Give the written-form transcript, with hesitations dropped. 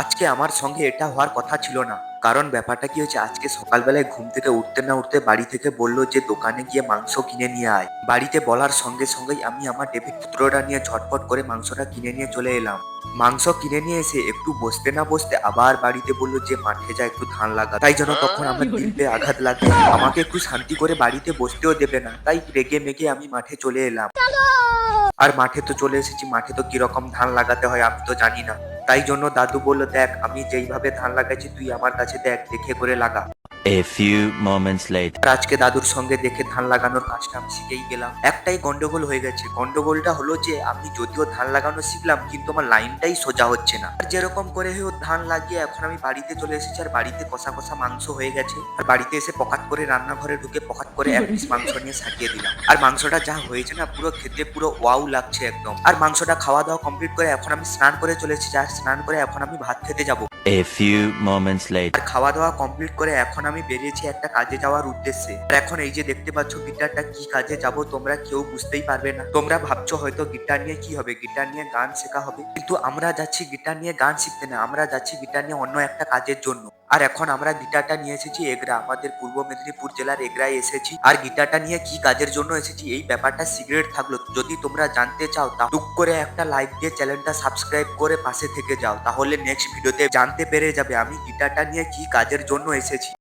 আজকে আমার সঙ্গে এটা হওয়ার কথা ছিল না। কারণ ব্যাপারটা কি হয়েছে, আজকে সকালবেলায় ঘুম থেকে উঠতে না উঠতে বাড়ি থেকে বলল যে দোকানে গিয়ে মাংস কিনে নিয়ে আয়। বাড়িতে বলার সঙ্গে সঙ্গেই আমি আমার ডেভিড পুত্রটা নিয়ে ঝটপট করে মাংসটা কিনে নিয়ে চলে এলাম। মাংস কিনে নিয়ে এসে একটু বসতে না বসতে আবার বাড়িতে বলল যে মাঠে যা একটু ধান লাগা। তাই জন্য তখন আমার দিল পে আঘাত লাগে, আমাকে একটু শান্তি করে বাড়িতে বসতেও দেবে না। তাই রেগে মেগে আমি মাঠে চলে এলাম। আর মাঠে তো চলে এসেছি, মাঠে তো কিরকম ধান লাগাতে হয় আমি তো জানি না। তাই জন্য দাদু বলল, দেখ আমি যেইভাবে ধান লাগাইছি তুই আমার কাছে দেখ, দেখে করে লাগা। A few moments later. আর আজকে দাদুর সঙ্গে দেখে ধান লাগানোর কাজটা আমি শিখেই গেলাম। একটাই গন্ডগোল হয়ে গেছে, গন্ডগোলটা হলো যে আমি যদিও ধান লাগানো শিখলাম কিন্তু আমার লাইনটাই সোজা হচ্ছে না। আর যেরকম করে হোক ধান লাগিয়ে এখন আমি বাড়িতে চলে এসেছি, আর বাড়িতে কষা কষা মাংস হয়ে গেছে। আর বাড়িতে এসে পকাত করে রান্নাঘরে ঢুকে পকাত করে এক পিস মাংস নিয়ে সাজিয়ে দিলাম। আর মাংসটা যা হয়েছে না, পুরো খেতে পুরো ওয়াও লাগছে একদম। আর মাংসটা খাওয়া দাওয়া কমপ্লিট করে এখন আমি স্নান করে চলে এসেছি, আর স্নান করে এখন আমি ভাত খেতে যাবো। A few moments later. আর খাওয়া দাওয়া কমপ্লিট করে এখন আমি বেরিয়েছি একটা কাজে যাওয়ার উদ্দেশ্যে। আর এখন এই যে দেখতে পাচ্ছ গিটারটা, কি কাজে যাব তোমরা কেউ বুঝতেই পারবে না। তোমরা ভাবছো হয়তো গিটার নিয়ে কি হবে, গিটার নিয়ে গান শেখা হবে, কিন্তু আমরা যাচ্ছি গিটার নিয়ে গান শিখতে না, আমরা যাচ্ছি গিটার নিয়ে অন্য একটা কাজের জন্য। আর এখন আমরা গিটারটা নিয়ে এসেছি এগরা, আমাদের পূর্ব মেদিনীপুর জেলার এগরায় এসেছি। আর গিটারটা নিয়ে কি কাজের জন্য এসেছি এই ব্যাপারটা সিক্রেট থাকলো, যদি তোমরা জানতে চাও তা টুক করে একটা লাইক দিয়ে চ্যানেলটা সাবস্ক্রাইব করে পাশে থেকে যাও, তাহলে নেক্সট ভিডিওতে জানতে পেরে যাবে আমি গিটারটা নিয়ে কি কাজের জন্য এসেছি।